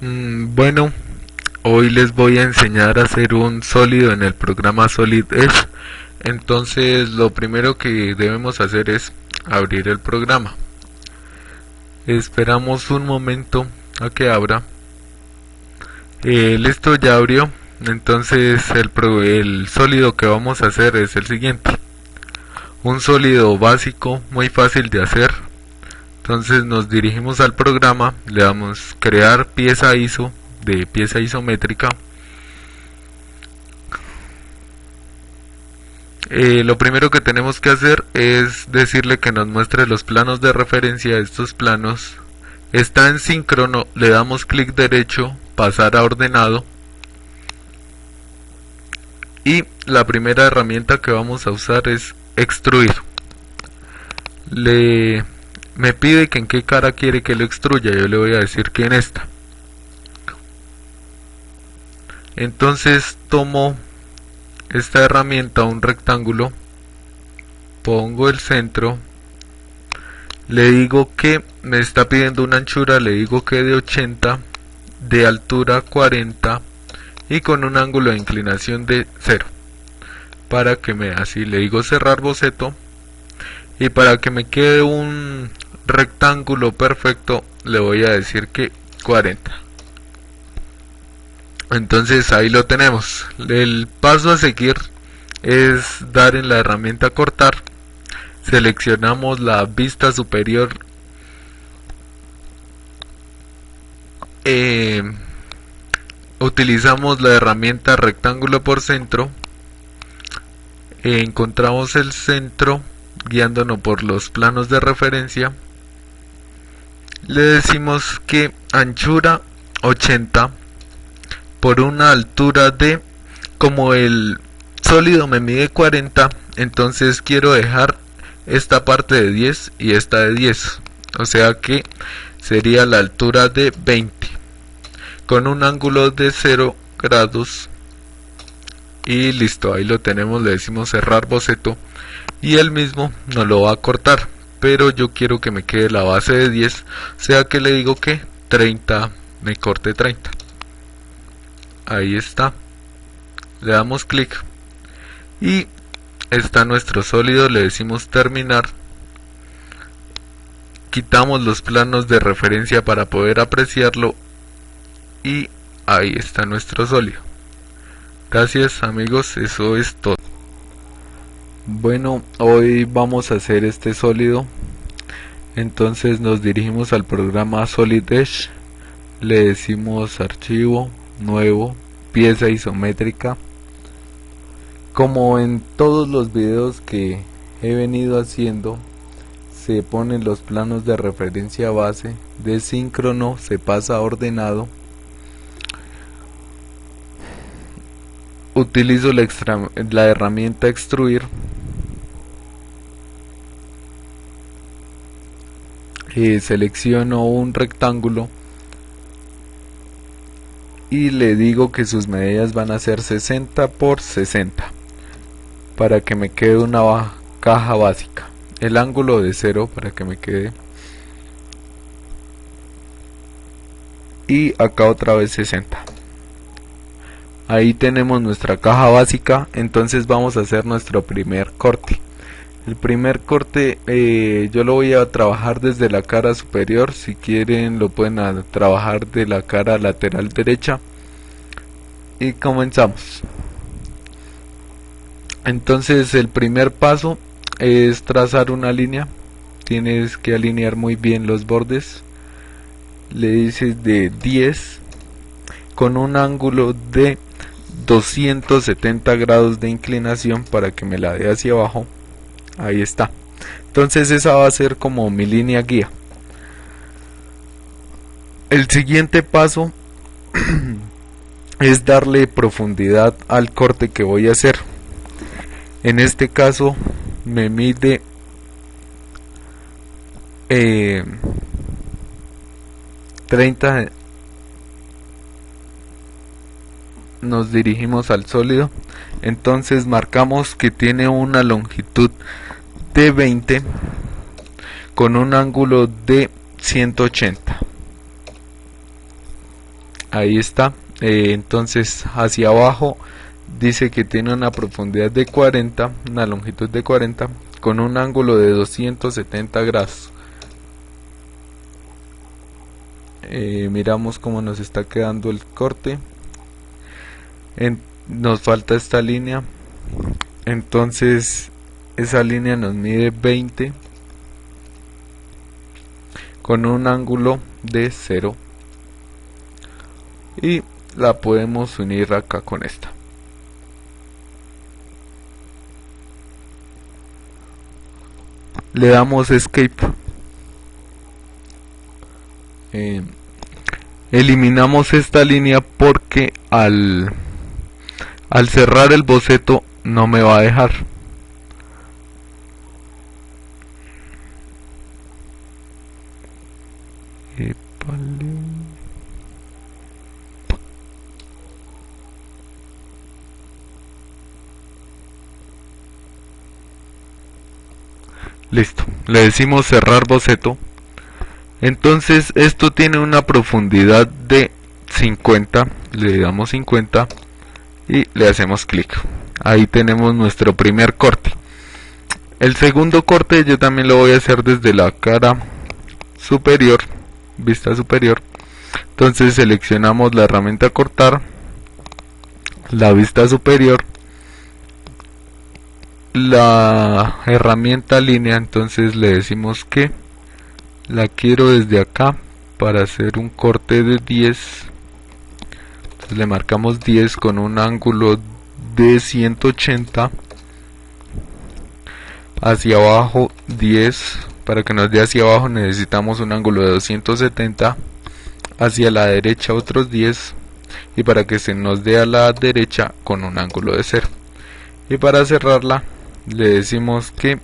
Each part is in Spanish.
Bueno, hoy les voy a enseñar a hacer un sólido en el programa Solid Edge. Entonces, lo primero que debemos hacer es abrir el programa. Esperamos un momento a que abra. Listo, ya abrió. Entonces, el sólido que vamos a hacer es el siguiente. Un sólido básico, muy fácil de hacer. Entonces nos dirigimos al programa, le damos crear pieza ISO de pieza isométrica. Lo primero que tenemos que hacer es decirle que nos muestre los planos de referencia de estos planos. Está en síncrono, le damos clic derecho, pasar a ordenado. Y la primera herramienta que vamos a usar es extruir. Me pide que en qué cara quiere que lo extruya, yo le voy a decir que en esta. Entonces tomo esta herramienta, un rectángulo, pongo el centro, le digo que me está pidiendo una anchura, le digo que de 80, de altura 40 y con un ángulo de inclinación de 0, para que así le digo cerrar boceto. Y para que me quede un rectángulo perfecto le voy a decir que 40. Entonces ahí lo tenemos. El paso a seguir es dar en la herramienta cortar, seleccionamos la vista superior, utilizamos la herramienta rectángulo por centro, encontramos el centro guiándonos por los planos de referencia, le decimos que anchura 80 por una altura de, como el sólido me mide 40, entonces quiero dejar esta parte de 10 y esta de 10, o sea que sería la altura de 20 con un ángulo de 0 grados. Y listo, ahí lo tenemos, le decimos cerrar boceto y él mismo nos lo va a cortar, pero yo quiero que me quede la base de 10, o sea que le digo que 30, me corte 30. Ahí está, le damos clic y está nuestro sólido, le decimos terminar, quitamos los planos de referencia para poder apreciarlo y ahí está nuestro sólido. Gracias amigos, eso es todo. Bueno, hoy vamos a hacer este sólido. Entonces nos dirigimos al programa Solid Edge, le decimos archivo, nuevo, pieza isométrica. Como en todos los videos que he venido haciendo, se ponen los planos de referencia base, de síncrono se pasa a ordenado. Utilizo la herramienta extruir. Selecciono un rectángulo y le digo que sus medidas van a ser 60 por 60 para que me quede una caja básica. El ángulo de 0 para que me quede. Y acá otra vez 60. Ahí tenemos nuestra caja básica. Entonces vamos a hacer nuestro primer corte. El primer corte yo lo voy a trabajar desde la cara superior. Si quieren lo pueden trabajar de la cara lateral derecha. Y comenzamos. Entonces el primer paso es trazar una línea. Tienes que alinear muy bien los bordes. Le dices de 10 con un ángulo de 270 grados de inclinación para que me la dé hacia abajo. Ahí está. Entonces esa va a ser como mi línea guía. El siguiente paso es darle profundidad al corte que voy a hacer. En este caso me mide 30. Nos dirigimos al sólido. Entonces marcamos que tiene una longitud de 20 con un ángulo de 180. Ahí está. Entonces hacia abajo dice que tiene una profundidad de 40, una longitud de 40 con un ángulo de 270 grados. Miramos cómo nos está quedando el corte. Nos falta esta línea, entonces esa línea nos mide 20 con un ángulo de 0 y la podemos unir acá con esta. Le damos escape. Eliminamos esta línea porque al cerrar el boceto no me va a dejar. Listo, le decimos cerrar boceto. Entonces esto tiene una profundidad de 50, le damos 50 y le hacemos clic. Ahí tenemos nuestro primer corte. El segundo corte yo también lo voy a hacer desde la cara superior, vista superior. Entonces seleccionamos la herramienta cortar, la vista superior, la herramienta línea. Entonces le decimos que la quiero desde acá para hacer un corte de 10. Entonces le marcamos 10 con un ángulo de 180. Hacia abajo 10. Para que nos dé hacia abajo necesitamos un ángulo de 270. Hacia la derecha otros 10. Y para que se nos dé a la derecha con un ángulo de 0. Y para cerrarla le decimos que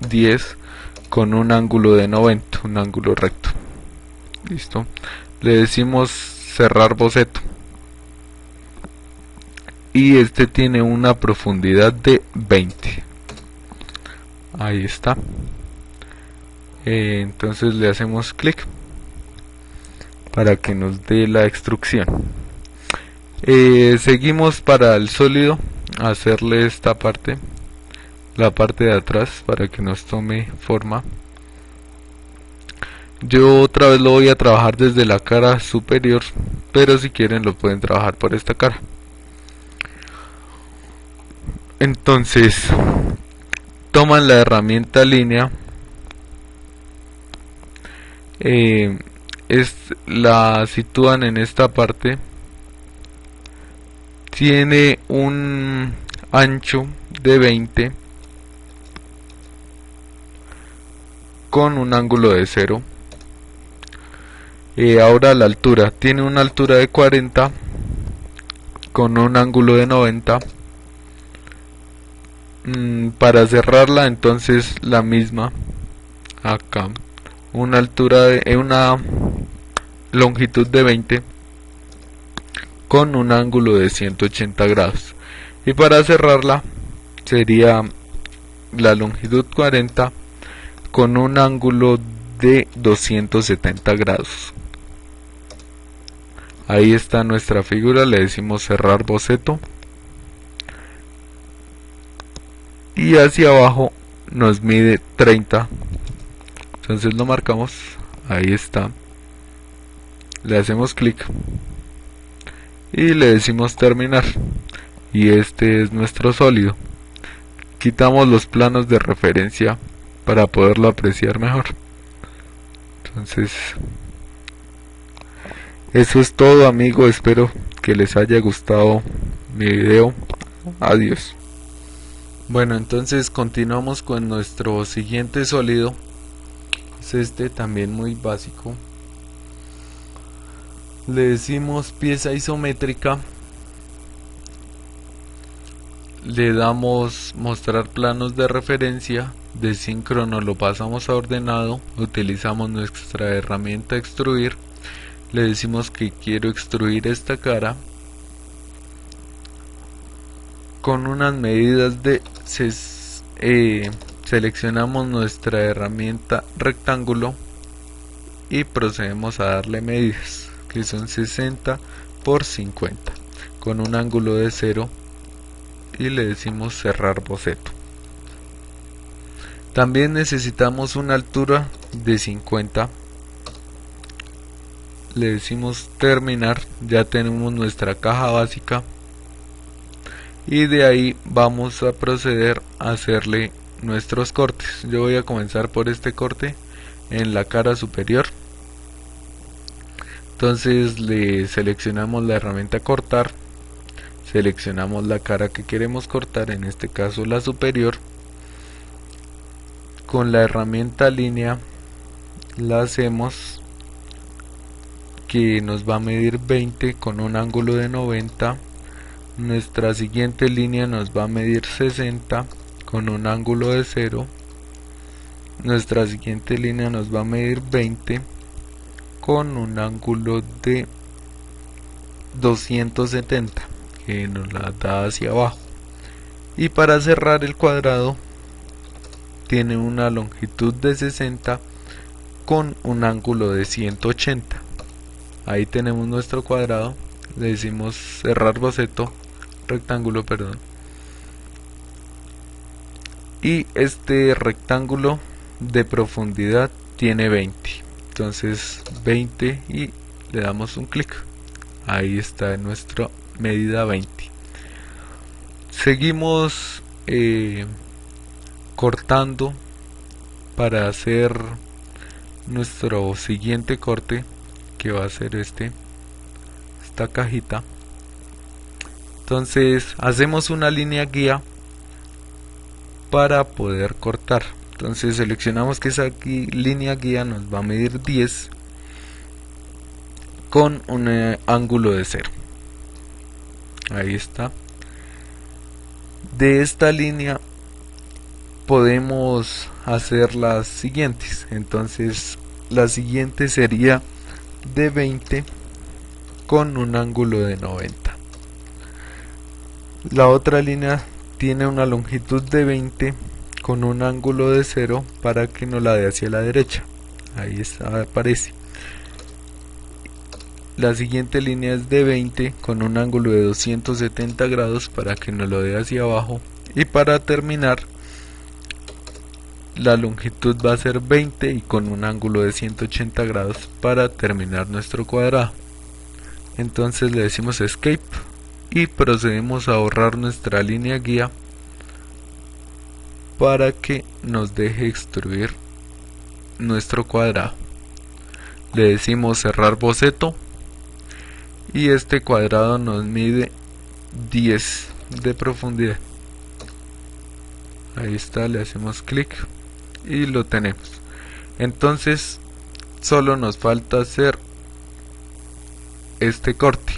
10 con un ángulo de 90, un ángulo recto. Listo. Le decimos cerrar boceto. Y este tiene una profundidad de 20. Ahí está. Entonces le hacemos clic para que nos dé la extrusión. Seguimos para el sólido, hacerle esta parte, la parte de atrás, para que nos tome forma. Yo otra vez lo voy a trabajar desde la cara superior, pero si quieren lo pueden trabajar por esta cara. Entonces toman la herramienta línea, la sitúan en esta parte. Tiene un ancho de 20 con un ángulo de 0. Ahora la altura, tiene una altura de 40 con un ángulo de 90. Para cerrarla entonces la misma acá, una altura de una longitud de 20 con un ángulo de 180 grados. Y para cerrarla sería la longitud 40 con un ángulo de 270 grados. Ahí está nuestra figura, le decimos cerrar boceto. Y hacia abajo nos mide 30. Entonces lo marcamos, ahí está. Le hacemos clic y le decimos terminar. Y este es nuestro sólido. Quitamos los planos de referencia para poderlo apreciar mejor. Entonces eso es todo, amigo. Espero que les haya gustado mi video. Adiós. Bueno, entonces continuamos con nuestro siguiente sólido. Es este, también muy básico. Le decimos pieza isométrica. Le damos mostrar planos de referencia. De síncrono lo pasamos a ordenado. Utilizamos nuestra herramienta extruir. Le decimos que quiero extruir esta cara con unas medidas de seleccionamos nuestra herramienta rectángulo y procedemos a darle medidas, que son 60 por 50 con un ángulo de 0 y le decimos cerrar boceto. También necesitamos una altura de 50, le decimos terminar, ya tenemos nuestra caja básica y de ahí vamos a proceder a hacerle nuestros cortes. Yo voy a comenzar por este corte en la cara superior. Entonces le seleccionamos la herramienta cortar, seleccionamos la cara que queremos cortar, en este caso la superior. Con la herramienta línea la hacemos que nos va a medir 20 con un ángulo de 90. Nuestra siguiente línea nos va a medir 60 con un ángulo de 0. Nuestra siguiente línea nos va a medir 20 con un ángulo de 270 que nos la da hacia abajo. Y para cerrar el cuadrado tiene una longitud de 60 con un ángulo de 180. Ahí tenemos nuestro cuadrado. Le decimos cerrar boceto, rectángulo, perdón. Y este rectángulo de profundidad tiene 20. Entonces 20 y le damos un clic. Ahí está nuestra medida 20. Seguimos cortando para hacer nuestro siguiente corte, que va a ser esta cajita. Entonces hacemos una línea guía para poder cortar. Entonces seleccionamos que esa línea guía nos va a medir 10 con un ángulo de 0. Ahí está. De esta línea podemos hacer las siguientes. Entonces la siguiente sería de 20 con un ángulo de 90. La otra línea tiene una longitud de 20 con un ángulo de 0 para que nos la dé hacia la derecha. Ahí está, aparece. La siguiente línea es de 20 con un ángulo de 270 grados para que nos lo dé hacia abajo. Y para terminar, la longitud va a ser 20 y con un ángulo de 180 grados para terminar nuestro cuadrado. Entonces le decimos escape y procedemos a borrar nuestra línea guía para que nos deje extruir nuestro cuadrado. Le decimos cerrar boceto y este cuadrado nos mide 10 de profundidad. Ahí está, le hacemos clic y lo tenemos. Entonces solo nos falta hacer este corte.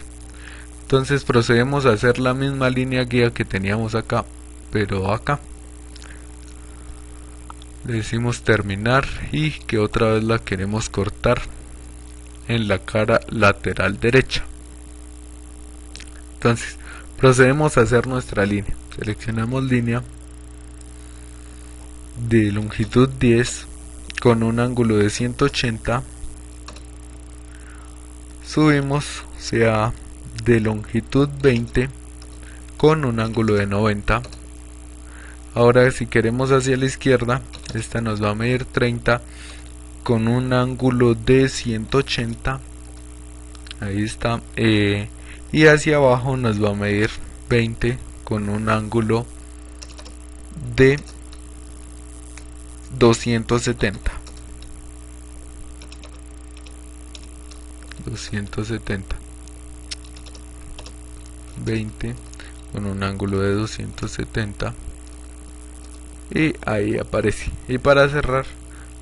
Entonces procedemos a hacer la misma línea guía que teníamos acá, pero acá le decimos terminar y que otra vez la queremos cortar en la cara lateral derecha. Entonces procedemos a hacer nuestra línea. Seleccionamos línea de longitud 10 con un ángulo de 180. Subimos, sea de longitud 20 con un ángulo de 90. Ahora si queremos hacia la izquierda, esta nos va a medir 30 con un ángulo de 180. Ahí está. Y hacia abajo nos va a medir 20 con un ángulo de 270. 20 con un ángulo de 270 y ahí aparece. Y para cerrar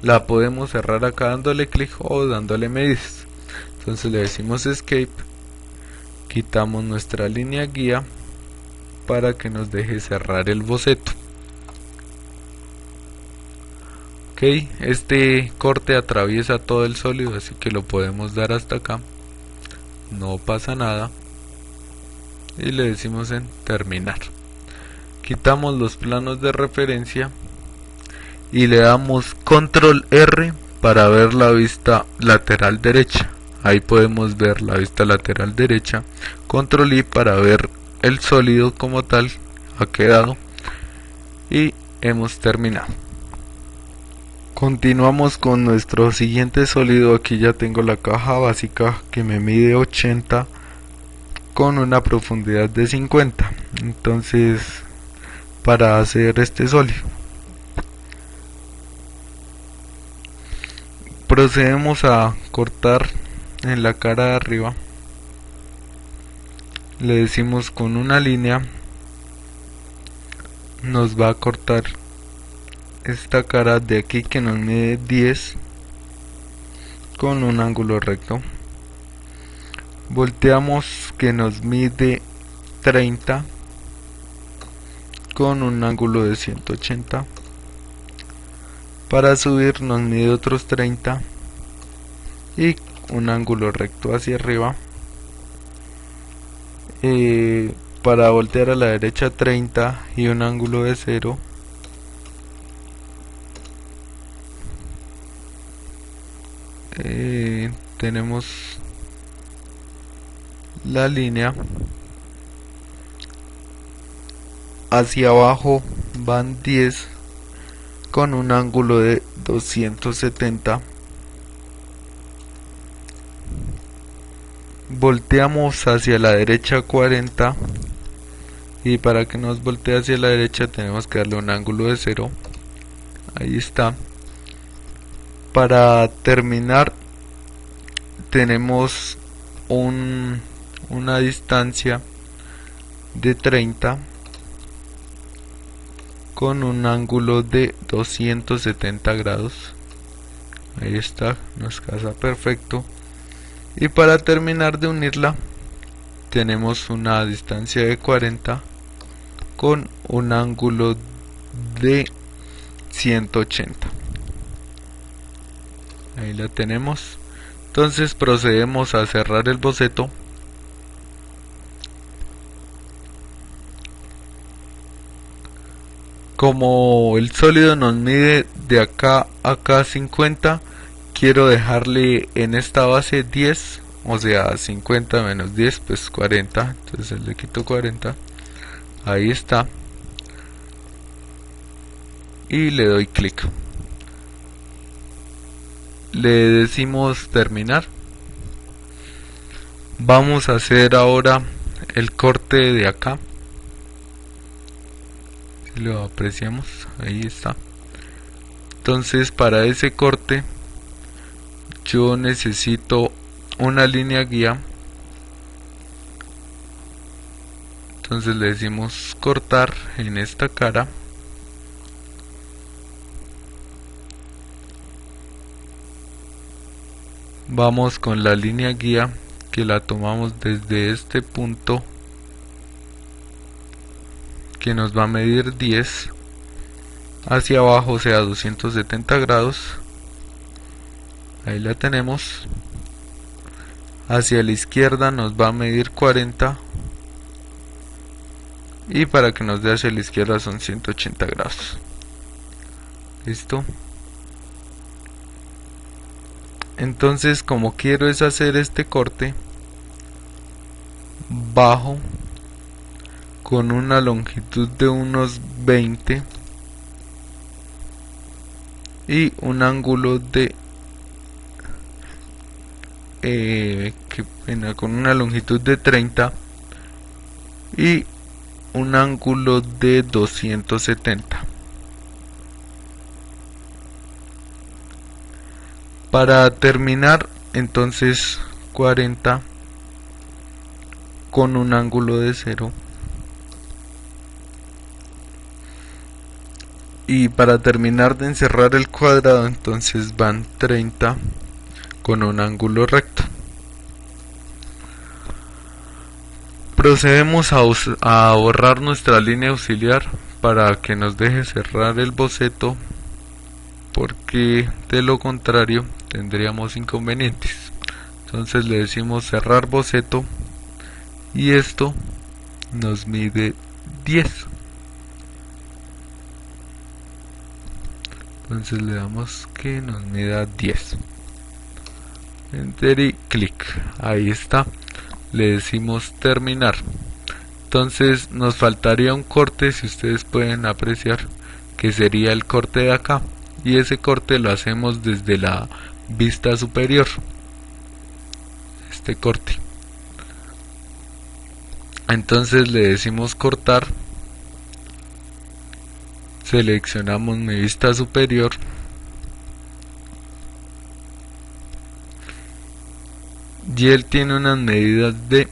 la podemos cerrar acá dándole clic o dándole medidas. Entonces le decimos escape, quitamos nuestra línea guía para que nos deje cerrar el boceto. Ok, este corte atraviesa todo el sólido, así que lo podemos dar hasta acá, no pasa nada. Y le decimos en terminar. Quitamos los planos de referencia y le damos control R para ver la vista lateral derecha. ahí podemos ver la vista lateral derecha. Control I para ver el sólido como tal ha quedado, y hemos terminado. Continuamos con nuestro siguiente sólido. Aquí ya tengo la caja básica que me mide 80 con una profundidad de 50. Entonces, para hacer este sólido, procedemos a cortar en la cara de arriba. Le decimos con una línea, nos va a cortar esta cara de aquí que nos mide 10 con un ángulo recto. Volteamos que nos mide 30 con un ángulo de 180. Para subir nos mide otros 30 y un ángulo recto hacia arriba. Para voltear a la derecha 30 y un ángulo de 0. Tenemos la línea. Hacia abajo van 10 con un ángulo de 270. Volteamos hacia la derecha 40, y para que nos voltee hacia la derecha tenemos que darle un ángulo de 0. Ahí está. Para terminar tenemos una distancia de 30 con un ángulo de 270 grados. Ahí está, nos casa perfecto. Y para terminar de unirla tenemos una distancia de 40 con un ángulo de 180. Ahí la tenemos. Entonces procedemos a cerrar el boceto. Como el sólido nos mide de acá a acá 50, quiero dejarle en esta base 10, o sea 50 menos 10 pues 40, entonces le quito 40, ahí está, y le doy clic. Le decimos terminar. Vamos a hacer ahora el corte de acá. Si lo apreciamos, ahí está. Entonces para ese corte yo necesito una línea guía. Entonces le decimos cortar en esta cara. Vamos con la línea guía que la tomamos desde este punto que nos va a medir 10 hacia abajo, o sea 270 grados. Ahí la tenemos. Hacia la izquierda nos va a medir 40, y para que nos dé hacia la izquierda son 180 grados. Listo. Entonces, como quiero es hacer este corte, bajo con una longitud de unos 20 y un ángulo de con una longitud de 30 y un ángulo de 270. Para terminar, entonces 40 con un ángulo de 0. Y para terminar de encerrar el cuadrado, entonces van 30 con un ángulo recto. Procedemos a borrar nuestra línea auxiliar para que nos deje cerrar el boceto, porque de lo contrario tendríamos inconvenientes. Entonces le decimos cerrar boceto, y esto nos mide 10. Entonces le damos que nos mida 10. enter y clic, ahí está, le decimos terminar. Entonces nos faltaría un corte, si ustedes pueden apreciar, que sería el corte de acá, y ese corte lo hacemos desde la vista superior, este corte. Entonces le decimos cortar, seleccionamos mi vista superior y él tiene unas medidas de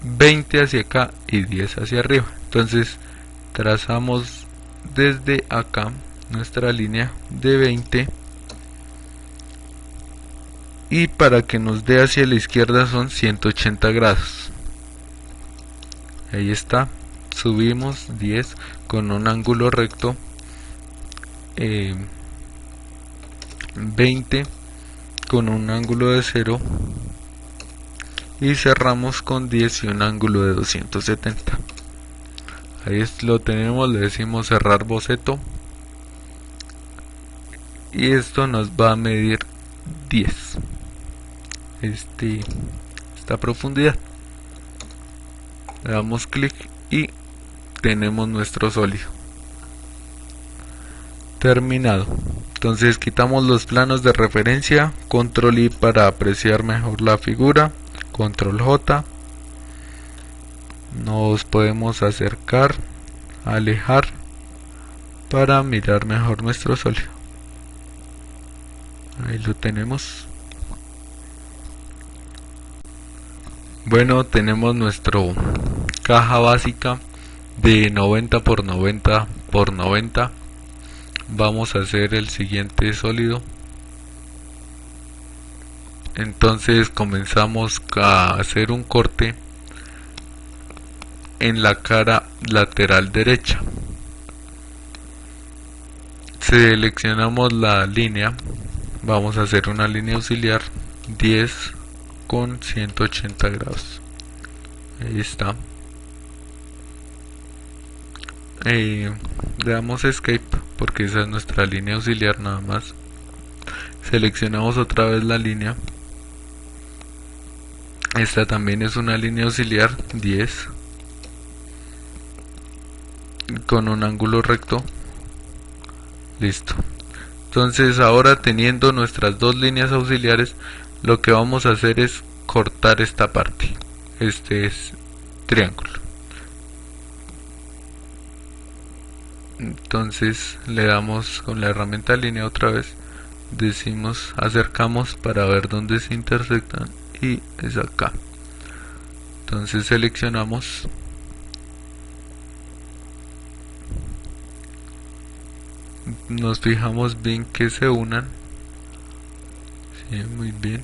20 hacia acá y 10 hacia arriba. Entonces trazamos desde acá nuestra línea de 20 y para que nos dé hacia la izquierda son 180 grados. Ahí está, subimos 10 con un ángulo recto, 20 con un ángulo de 0 y cerramos con 10 y un ángulo de 270. Ahí lo tenemos, le decimos cerrar boceto y esto nos va a medir 10 esta profundidad. Le damos clic y tenemos nuestro sólido terminado. Entonces quitamos los planos de referencia, control I para apreciar mejor la figura, control J, nos podemos acercar, alejar para mirar mejor nuestro sólido. Ahí lo tenemos. Bueno, tenemos nuestro caja básica de 90 por 90 por 90. Vamos a hacer el siguiente sólido. Entonces comenzamos a hacer un corte en la cara lateral derecha. Seleccionamos la línea, vamos a hacer una línea auxiliar 10 con 180 grados. Ahí está. Le damos escape porque esa es nuestra línea auxiliar nada más. Seleccionamos otra vez la línea. Esta también es una línea auxiliar 10 con un ángulo recto. Listo. Entonces ahora, teniendo nuestras dos líneas auxiliares, lo que vamos a hacer es cortar esta parte. Este es triángulo. Entonces le damos con la herramienta línea otra vez, decimos acercamos para ver dónde se intersectan y es acá. Entonces seleccionamos, nos fijamos bien que se unan. Sí, muy bien.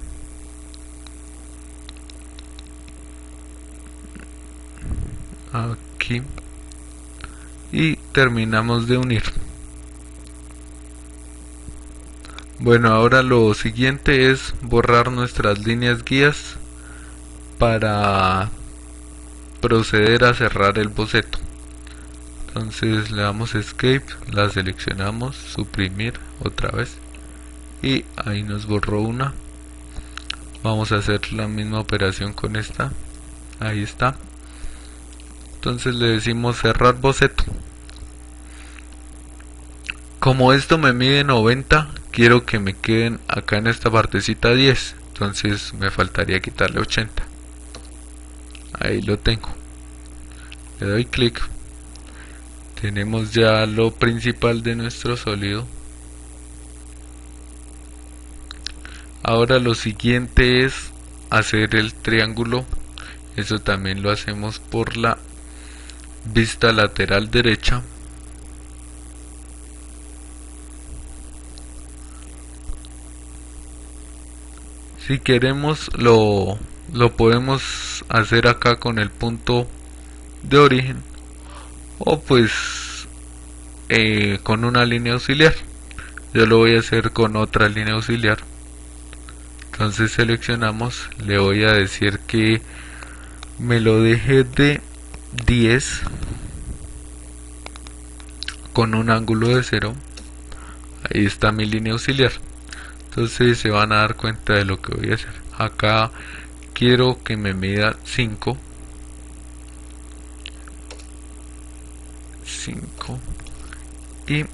Aquí. Y terminamos de unir. Bueno, ahora lo siguiente es borrar nuestras líneas guías para proceder a cerrar el boceto. Entonces le damos escape, la seleccionamos, suprimir otra vez y ahí nos borró una. Vamos a hacer la misma operación con esta. Ahí está. Entonces le decimos cerrar boceto. Como esto me mide 90, quiero que me queden acá en esta partecita 10. Entonces me faltaría quitarle 80. Ahí lo tengo. Le doy clic. Tenemos ya lo principal de nuestro sólido. Ahora lo siguiente es hacer el triángulo. Eso también lo hacemos por la vista lateral derecha. Si queremos lo podemos hacer acá con el punto de origen o pues con una línea auxiliar. Yo lo voy a hacer con otra línea auxiliar. Entonces seleccionamos, le voy a decir que me lo deje de 10 con un ángulo de 0. Ahí está mi línea auxiliar. Entonces se van a dar cuenta de lo que voy a hacer. Acá quiero que me mida 5 y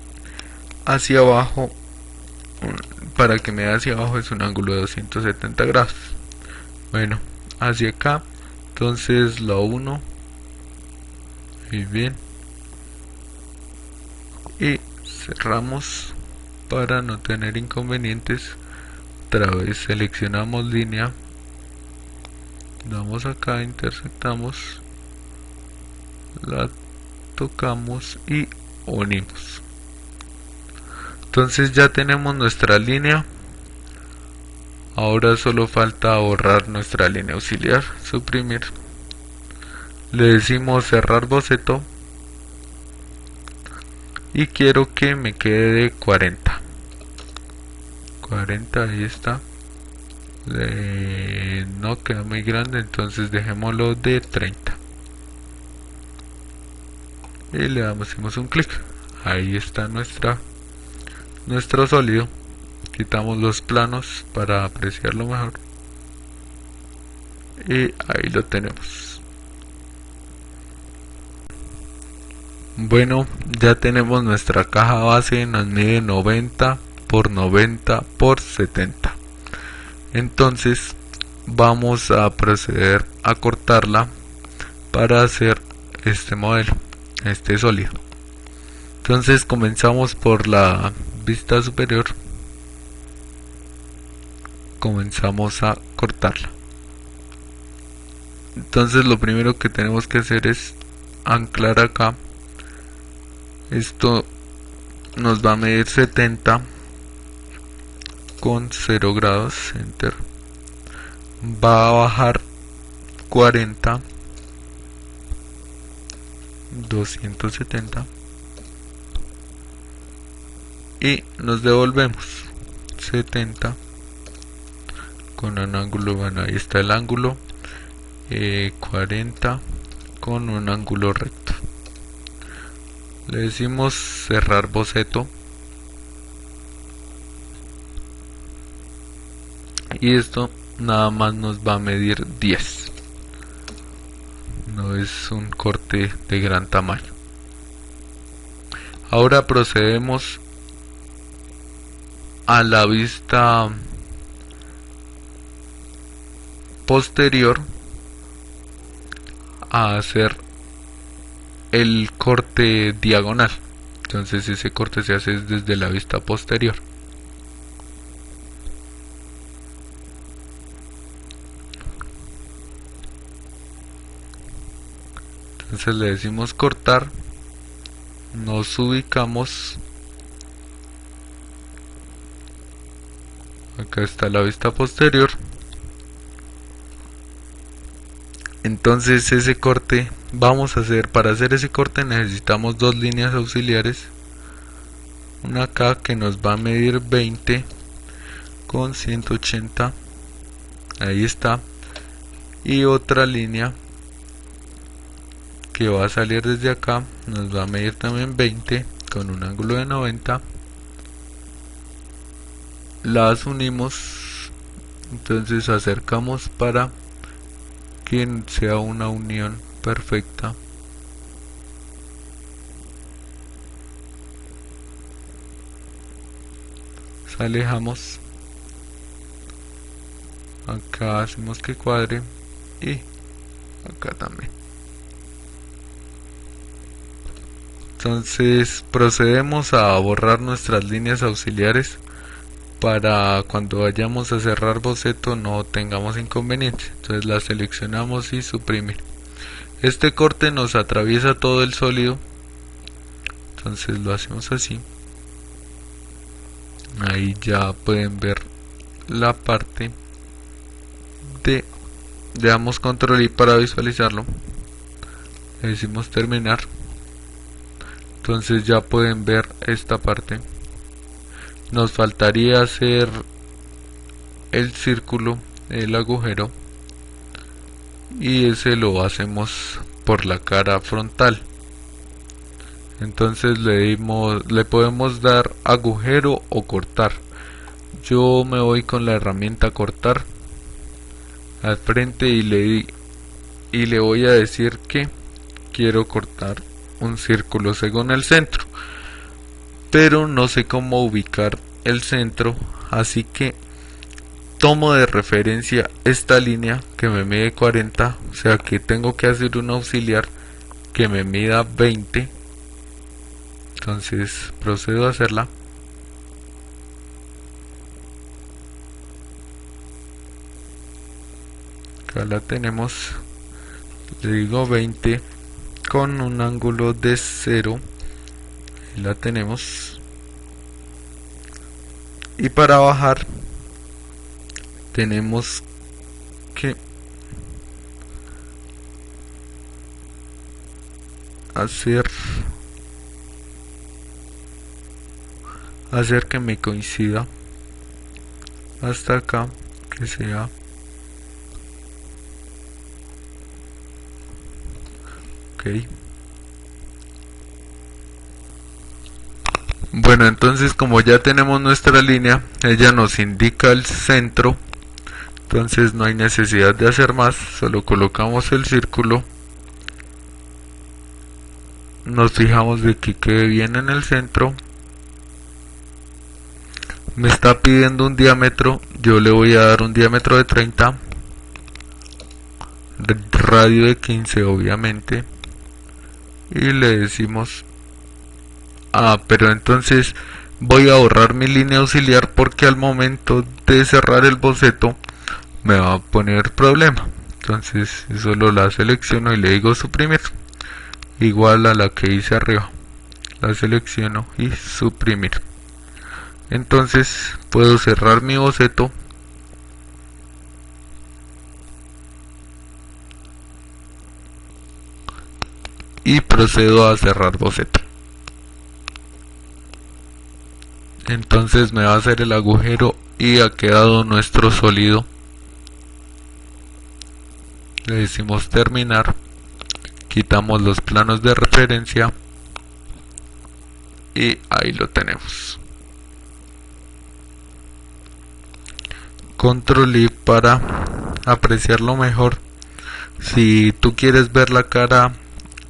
hacia abajo, para que me dé hacia abajo es un ángulo de 270 grados. Bueno, hacia acá, entonces la 1 y bien, y cerramos para no tener inconvenientes. Otra vez seleccionamos línea, damos acá, intersectamos, la tocamos y unimos. Entonces ya tenemos nuestra línea. Ahora solo falta borrar nuestra línea auxiliar, suprimir. Le decimos cerrar boceto y quiero que me quede de 40. Ahí está. No queda muy grande, entonces dejémoslo de 30 y le damos un clic. Ahí está nuestro sólido. Quitamos los planos para apreciarlo mejor y ahí lo tenemos. Bueno, ya tenemos nuestra caja base, nos mide 90 por 90 por 70. Entonces vamos a proceder a cortarla para hacer este modelo, este sólido. Entonces comenzamos por la vista superior, comenzamos a cortarla. Entonces lo primero que tenemos que hacer es anclar acá. Esto nos va a medir 70 con 0 grados, enter. Va a bajar 40, 270 y nos devolvemos 70 con un ángulo, bueno, ahí está el ángulo, 40 con un ángulo recto. Le decimos cerrar boceto y esto nada más nos va a medir 10. No es un corte de gran tamaño. Ahora procedemos a la vista posterior a hacer el corte diagonal. Entonces ese corte se hace desde la vista posterior. Entonces le decimos cortar, nos ubicamos, acá está la vista posterior. Entonces ese corte vamos a hacer, para hacer ese corte necesitamos dos líneas auxiliares, una acá que nos va a medir 20 con 180, ahí está, y otra línea que va a salir desde acá, nos va a medir también 20 con un ángulo de 90, las unimos, entonces acercamos para que sea una unión perfecta. Alejamos, acá hacemos que cuadre y acá también. Entonces procedemos a borrar nuestras líneas auxiliares para cuando vayamos a cerrar boceto no tengamos inconvenientes. Entonces la seleccionamos y suprimir. Este corte nos atraviesa todo el sólido, entonces lo hacemos así. Ahí ya pueden ver la parte de, le damos control y para visualizarlo le decimos terminar. Entonces ya pueden ver esta parte. Nos faltaría hacer el círculo, el agujero, y ese lo hacemos por la cara frontal. Entonces le podemos dar agujero o cortar. Yo me voy con la herramienta cortar. al frente y le voy a decir que quiero cortar un círculo según el centro, pero no sé cómo ubicar el centro, así que tomo de referencia esta línea que me mide 40, o sea que tengo que hacer un auxiliar que me mida 20. Entonces procedo a hacerla. Acá la tenemos, le digo 20 con un ángulo de 0 y la tenemos. Y para bajar tenemos que hacer que me coincida hasta acá, que sea ok. Bueno, entonces como ya tenemos nuestra línea, ella nos indica el centro, entonces no hay necesidad de hacer más, solo colocamos el círculo, nos fijamos de que quede bien en el centro. Me está pidiendo un diámetro, yo le voy a dar un diámetro de 30, radio de 15 obviamente, y le decimos pero entonces voy a borrar mi línea auxiliar porque al momento de cerrar el boceto me va a poner problema. Entonces solo la selecciono y le digo suprimir, igual a la que hice arriba, la selecciono y suprimir. Entonces puedo cerrar mi boceto y procedo a cerrar boceto. Entonces me va a hacer el agujero y ha quedado nuestro sólido. Le decimos terminar, quitamos los planos de referencia y ahí lo tenemos. Control I para apreciarlo mejor. Si tú quieres ver la cara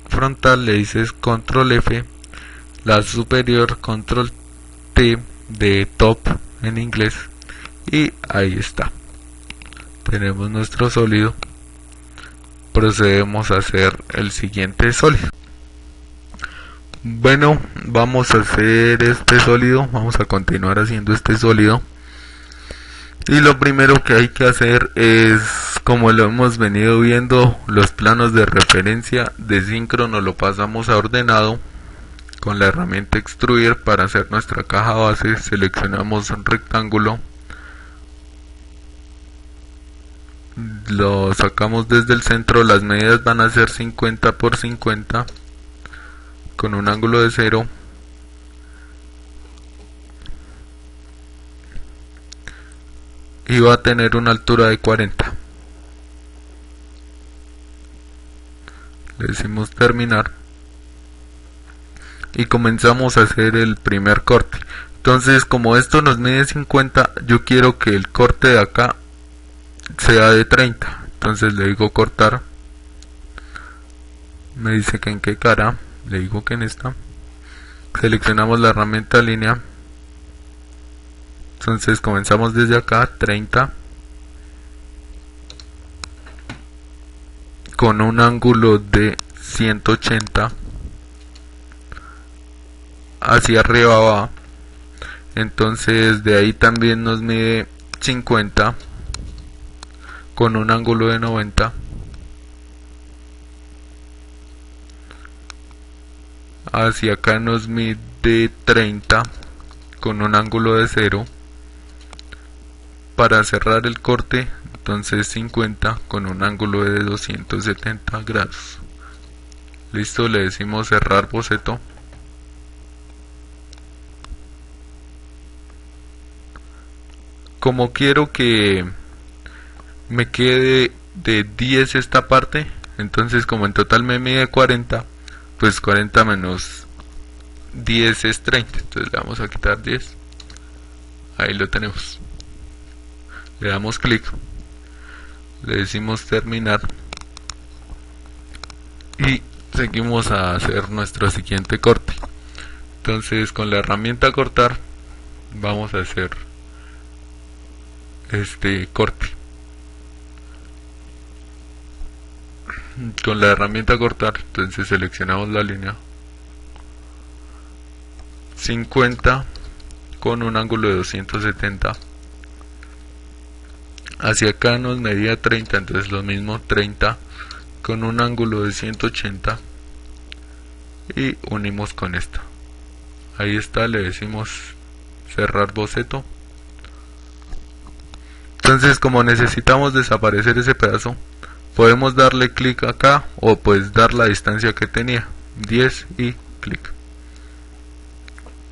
frontal, le dices Control F, la superior Control T de top en inglés, y ahí está, tenemos nuestro sólido. Procedemos a hacer el siguiente sólido. Bueno, vamos a hacer este sólido, vamos a continuar haciendo este sólido, y lo primero que hay que hacer es, como lo hemos venido viendo, los planos de referencia de síncrono lo pasamos a ordenado con la herramienta extruir. Para hacer nuestra caja base seleccionamos un rectángulo, lo sacamos desde el centro, las medidas van a ser 50 por 50 con un ángulo de 0, y va a tener una altura de 40. Le decimos terminar y comenzamos a hacer el primer corte. Entonces, como esto nos mide 50, yo quiero que el corte de acá sea de 30. Entonces le digo cortar, me dice que en qué cara, le digo que en esta, seleccionamos la herramienta línea, entonces comenzamos desde acá, 30, con un ángulo de 180, hacia arriba va, entonces de ahí también nos mide 50, con un ángulo de 90, hacia acá nos mide 30, con un ángulo de 0, para cerrar el corte, entonces 50 con un ángulo de 270 grados. Listo, le decimos cerrar boceto. Como quiero que me quede de 10 esta parte, entonces como en total me mide 40, pues 40 menos 10 es 30, entonces le vamos a quitar 10. Ahí lo tenemos. Le damos clic. le decimos terminar y seguimos a hacer nuestro siguiente corte. Entonces con la herramienta cortar vamos a hacer este corte. Con la herramienta cortar, entonces seleccionamos la línea 50 con un ángulo de 270. Hacia acá nos medía 30, entonces lo mismo, 30 con un ángulo de 180 y unimos con esta. Ahí está, le decimos cerrar boceto. Entonces, como necesitamos desaparecer ese pedazo, podemos darle clic acá o pues dar la distancia que tenía, 10 y clic.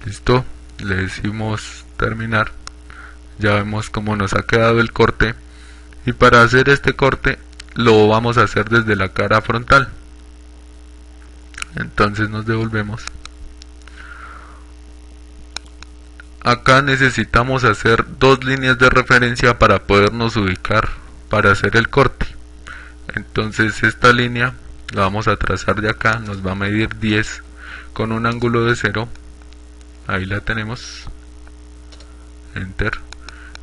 Listo, le decimos terminar. Ya vemos cómo nos ha quedado el corte, y para hacer este corte lo vamos a hacer desde la cara frontal. Entonces nos devolvemos. Acá necesitamos hacer dos líneas de referencia para podernos ubicar para hacer el corte. Entonces esta línea la vamos a trazar de acá, nos va a medir 10 con un ángulo de 0. Ahí la tenemos, enter.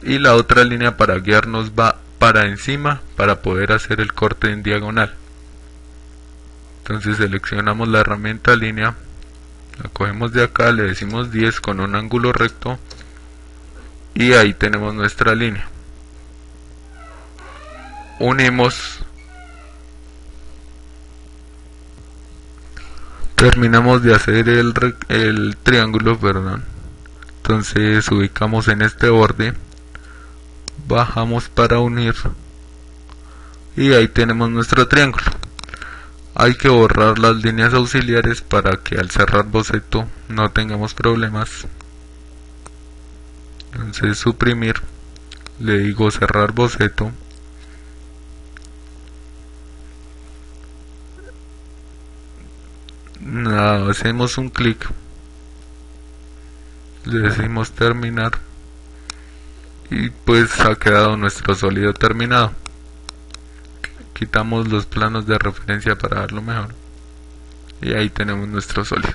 Y la otra línea para guiarnos va para encima para poder hacer el corte en diagonal. Entonces seleccionamos la herramienta línea, la cogemos de acá, le decimos 10 con un ángulo recto y ahí tenemos nuestra línea. Unimos, terminamos de hacer el triángulo, perdón. Entonces ubicamos en este borde, bajamos para unir y ahí tenemos nuestro triángulo. Hay que borrar las líneas auxiliares para que al cerrar boceto no tengamos problemas. Entonces suprimir, le digo cerrar boceto. Nada, hacemos un clic, le decimos terminar y pues ha quedado nuestro sólido terminado. Quitamos los planos de referencia para darlo mejor y ahí tenemos nuestro sólido.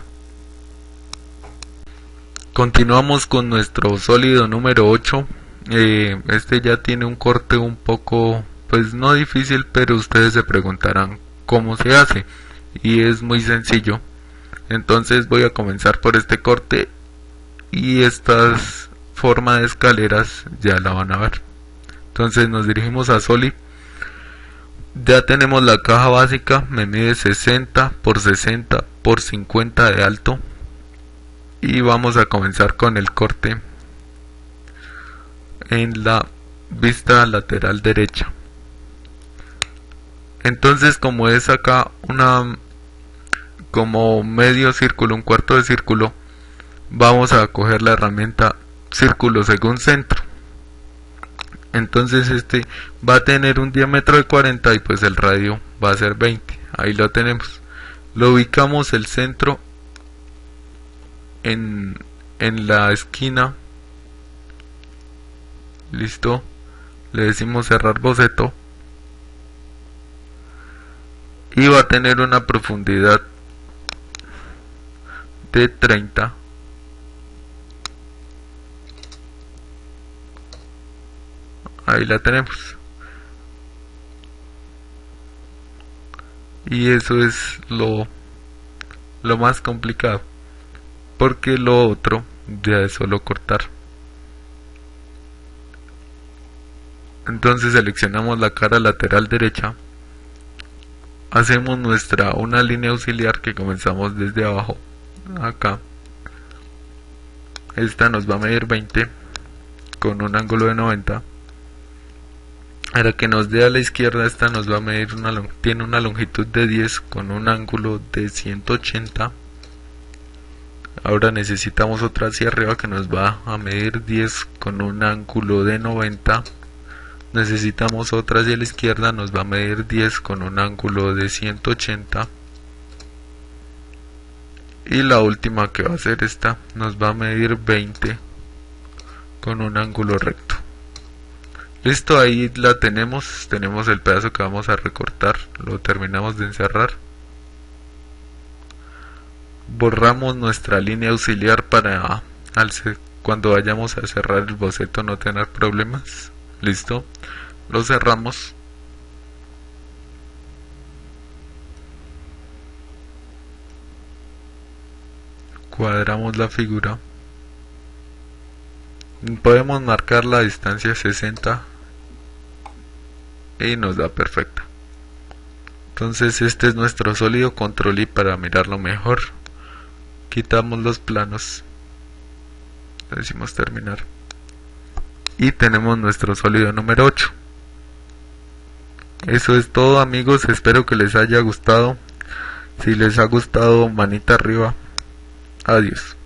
Continuamos con nuestro sólido número 8. Este ya tiene un corte un poco, pues no difícil, pero ustedes se preguntarán cómo se hace, y es muy sencillo. Entonces voy a comenzar por este corte y esta forma de escaleras ya la van a ver. Entonces nos dirigimos a Soli. Ya tenemos la caja básica, me mide 60 por 60 por 50 de alto y vamos a comenzar con el corte en la vista lateral derecha. Entonces, como es acá como medio círculo, un cuarto de círculo, vamos a coger la herramienta círculo según centro. Entonces este va a tener un diámetro de 40 y pues el radio va a ser 20. Ahí lo tenemos. Lo ubicamos el centro en la esquina. Listo. Le decimos cerrar boceto. Y va a tener una profundidad de 30. Ahí la tenemos. Y eso es lo más complicado, porque lo otro ya es solo cortar. Entonces seleccionamos la cara lateral derecha, hacemos una línea auxiliar que comenzamos desde abajo acá. Esta nos va a medir 20 con un ángulo de 90. Para que nos dé a la izquierda, esta nos va a medir tiene una longitud de 10 con un ángulo de 180. Ahora necesitamos otra hacia arriba que nos va a medir 10 con un ángulo de 90. Necesitamos otra hacia la izquierda, nos va a medir 10 con un ángulo de 180. Y la última, que va a ser esta, nos va a medir 20 con un ángulo recto. Listo, ahí la tenemos el pedazo que vamos a recortar, lo terminamos de encerrar. Borramos nuestra línea auxiliar para cuando vayamos a cerrar el boceto no tener problemas. Listo, lo cerramos. Cuadramos la figura. Podemos marcar la distancia 60 y nos da perfecta. Entonces este es nuestro sólido. Control I para mirarlo mejor. Quitamos los planos, le decimos terminar y tenemos nuestro sólido número 8. Eso es todo, amigos, espero que les haya gustado. Si les ha gustado, manita arriba. Adiós.